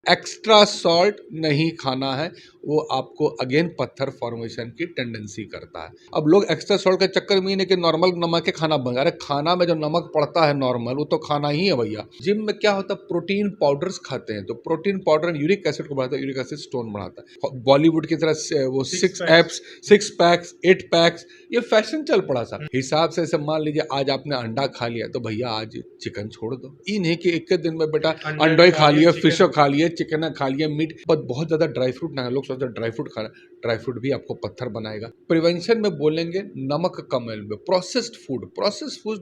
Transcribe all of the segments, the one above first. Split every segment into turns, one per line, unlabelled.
Extra salt नहीं खाना है, वो आपको अगेन पत्थर फॉर्मेशन की टेंडेंसी करता है। अब लोग एक्स्ट्रा सॉल्ट के चक्कर में ही नहीं कि नॉर्मल नमक के खाना बन, अरे खाना में जो नमक पड़ता है नॉर्मल वो तो खाना ही है भैया। जिम में क्या होता है, प्रोटीन पाउडर्स खाते हैं तो प्रोटीन पाउडर यूरिक एसिड को बढ़ाता है, यूरिक एसिड स्टोन बढ़ाता है। बॉलीवुड की तरह वो सिक्स एप्स, 6 पैक्स, 8 पैक्स, ये फैशन चल पड़ा सा हिसाब से। मान लीजिए आज आपने अंडा खा लिया तो भैया आज चिकन छोड़ दो। ये नहीं कि एक दिन में बेटा अंडा ही खा लिया, फिश खा लिए, चिकन खा लिए, मीट। पर बहुत ज्यादा ड्राई फ्रूट ना, लोग सोचते हैं ड्राई फ्रूट खाना, ड्राई फ्रूट भी आपको पत्थर बनाएगा। प्रिवेंशन में बोलेंगे नमक कम में। प्रोसेस्ड फूड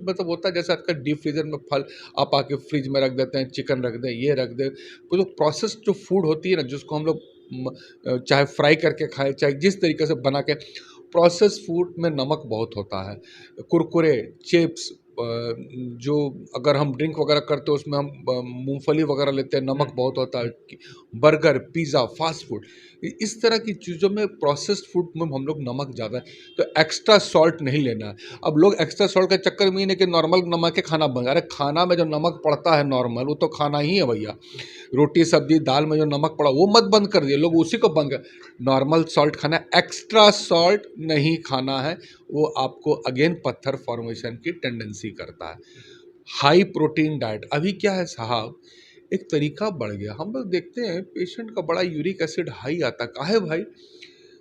मतलब होता है जैसे आपका डीप फ्रीजर में फल आप आके फ्रिज में रख देते हैं, चिकन रख दें, ये रख दें। तो प्रोसेस्ड जो फूड होती है ना, जिसको हम लोग चाहे फ्राई करके खाएं, चाहे जिस तरीके से बना के, प्रोसेस फूड में नमक बहुत होता है। कुरकुरे, चिप्स, जो अगर हम ड्रिंक वगैरह करते हैं उसमें हम मूंगफली वगैरह लेते हैं, नमक बहुत होता है। बर्गर, पिज़्ज़ा, फास्ट फूड, इस तरह की चीज़ों में प्रोसेस्ड फूड में हम लोग नमक ज़्यादा है, तो एक्स्ट्रा सॉल्ट नहीं लेना है। अब लोग एक्स्ट्रा सॉल्ट के चक्कर में ही नहीं कि नॉर्मल नमक के खाना बन, अरे खाना में जो नमक पड़ता है नॉर्मल वो तो खाना ही है भैया। रोटी सब्जी दाल में जो नमक पड़ा वो मत बंद कर दिए, लोग उसी को बंद कर। नॉर्मल सॉल्ट खाना है, एक्स्ट्रा सॉल्ट नहीं खाना है, वो आपको अगेन पत्थर फॉर्मेशन की टेंडेंसी करता है। हाई प्रोटीन डाइट, अभी क्या है साहब, एक तरीका बढ़ गया। हम लोग देखते हैं पेशेंट का बड़ा यूरिक एसिड हाई आता है, काहे भाई?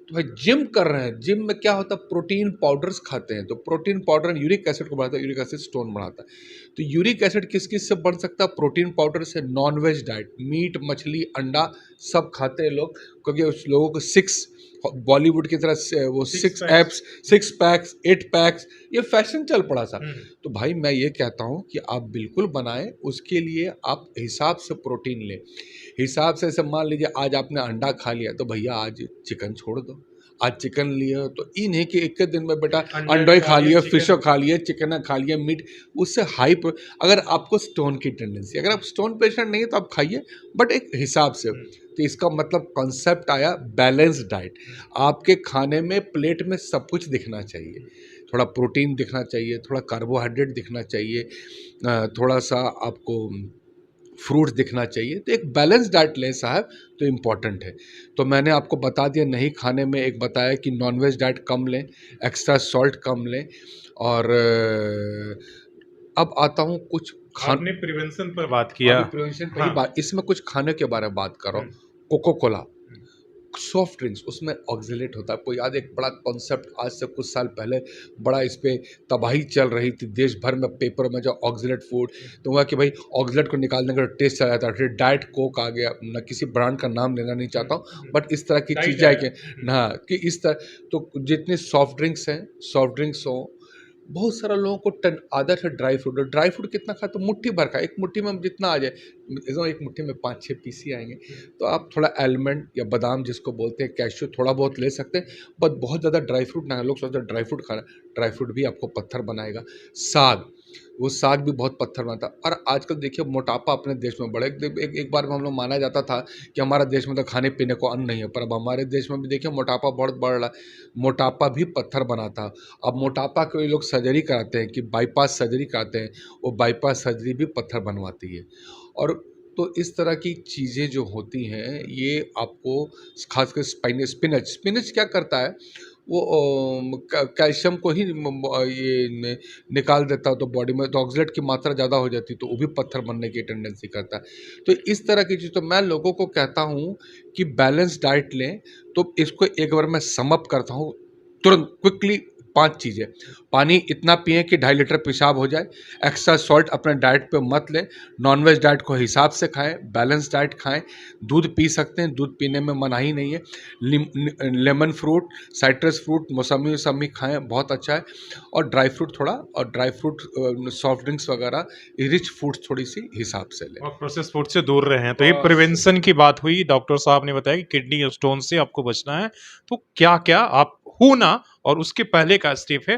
तो भाई जिम कर रहे हैं, जिम में क्या होता है, प्रोटीन पाउडर्स खाते हैं तो प्रोटीन पाउडर यूरिक एसिड को बढ़ाता है, यूरिक एसिड स्टोन बढ़ाता है। तो यूरिक एसिड किस किस से बढ़ सकता है? प्रोटीन पाउडर से। नॉनवेज डाइट, मीट मछली अंडा सब खाते हैं लोग, क्योंकि उस लोगों को बॉलीवुड की तरह वो 6 एप्स, 6 पैक्स, 8 पैक्स, ये फैशन चल पड़ा सा। तो भाई मैं ये कहता हूँ कि आप बिल्कुल बनाएं, उसके लिए आप हिसाब से प्रोटीन लें। हिसाब से मान लीजिए आज आपने अंडा खा लिया तो भैया आज चिकन छोड़ दो। आज चिकन लिए तो ये नहीं कि एक दिन में बेटा अंडा ही खा लिया, फिश खा लिए, चिकन खा लिया, मीट। उससे अगर आपको स्टोन की टेंडेंसी, अगर आप स्टोन पेशेंट नहीं है तो आप खाइए, बट एक हिसाब से। तो इसका मतलब कॉन्सेप्ट आया बैलेंस डाइट। आपके खाने में प्लेट में सब कुछ दिखना चाहिए, थोड़ा प्रोटीन दिखना चाहिए, थोड़ा कार्बोहाइड्रेट दिखना चाहिए, थोड़ा सा आपको फ्रूट्स दिखना चाहिए। तो एक बैलेंस डाइट लें साहब, तो इम्पॉर्टेंट है। तो मैंने आपको बता दिया नहीं खाने में, एक बताया कि नॉनवेज डाइट कम लें, एक्स्ट्रा सॉल्ट कम लें। और अब आता हूँ कुछ
आपने प्रिवेंशन पर बात किया।
अभी प्रिवेंशन पर ही बात, इसमें कुछ खाने के बारे में बात कर रहा हूँ। कोको कोला, सॉफ्ट ड्रिंक्स, उसमें ऑक्जेलेट होता है। आपको याद है एक बड़ा कॉन्सेप्ट आज से कुछ साल पहले बड़ा इस पे तबाही चल रही थी देश भर में, पेपर में, जो ऑक्जेलेट फूड। तो हुआ कि भाई ऑक्जेलेट को निकालने का टेस्ट चला जाता है, फिर डाइट कोक आ गया। न किसी ब्रांड का नाम लेना नहीं चाहता हूँ, बट इस तरह की चीज़ें है कि ना, कि इस तरह। तो जितने सॉफ्ट ड्रिंक्स हैं, सॉफ्ट ड्रिंक्स हों, बहुत सारा लोगों को आदत है ड्राई फ्रूट। और ड्राई फ्रूट कितना खाए तो मुट्ठी भर खाए, एक मुट्ठी में जितना आ जाए, एकदम एक मुट्ठी में 5-6 पीस ही आएंगे। तो आप थोड़ा आलमंड या बादाम जिसको बोलते हैं, कैश्यू, थोड़ा बहुत ले सकते हैं, बट बहुत ज़्यादा ड्राई फ्रूट ना। लोग सोचते हैं ड्राई फ्रूट खाना, ड्राई फ्रूट भी आपको पत्थर बनाएगा। साग, वो साग भी बहुत पत्थर बनाता है। और आजकल देखिए मोटापा अपने देश में बढ़े। एक बार में हम लोग माना जाता था कि हमारा देश में तो खाने पीने को अन्न नहीं है, पर अब हमारे देश में भी देखिए मोटापा बहुत बढ़ रहा है। मोटापा भी पत्थर बनाता है। अब मोटापा के लोग सर्जरी कराते हैं कि बाईपास सर्जरी कराते हैं, वो बाईपास सर्जरी भी पत्थर बनवाती है। और तो इस तरह की चीज़ें जो होती हैं, ये आपको खासकर स्पिनच स्पिनच क्या करता है, वो कैल्शियम को ही निकाल देता है, तो बॉडी में तो ऑक्सलेट की मात्रा ज़्यादा हो जाती है, तो वो भी पत्थर बनने की टेंडेंसी करता है। तो इस तरह की चीज़, तो मैं लोगों को कहता हूँ कि बैलेंस डाइट लें। तो इसको एक बार मैं सम अप करता हूँ तुरंत क्विकली। 5 चीज़ें, पानी इतना पिएं कि 2.5 लीटर पेशाब हो जाए। एक्स्ट्रा सॉल्ट अपने डाइट पे मत लें। नॉनवेज डाइट को हिसाब से खाएं, बैलेंस डाइट खाएं। दूध पी सकते हैं, दूध पीने में मनाही नहीं है। लेमन फ्रूट, साइट्रस फ्रूट, मौसमी वसमी खाएं, बहुत अच्छा है। और ड्राई फ्रूट थोड़ा, और ड्राई फ्रूट, सॉफ्ट ड्रिंक्स वगैरह, रिच फूड्स थोड़ी सी हिसाब से लें
और प्रोसेस फूड से दूर रहें। तो ये प्रिवेंशन की बात हुई। डॉक्टर साहब ने बताया कि किडनी स्टोन से आपको बचना है, तो क्या क्या आप हो ना, और उसके पहले का स्टेप है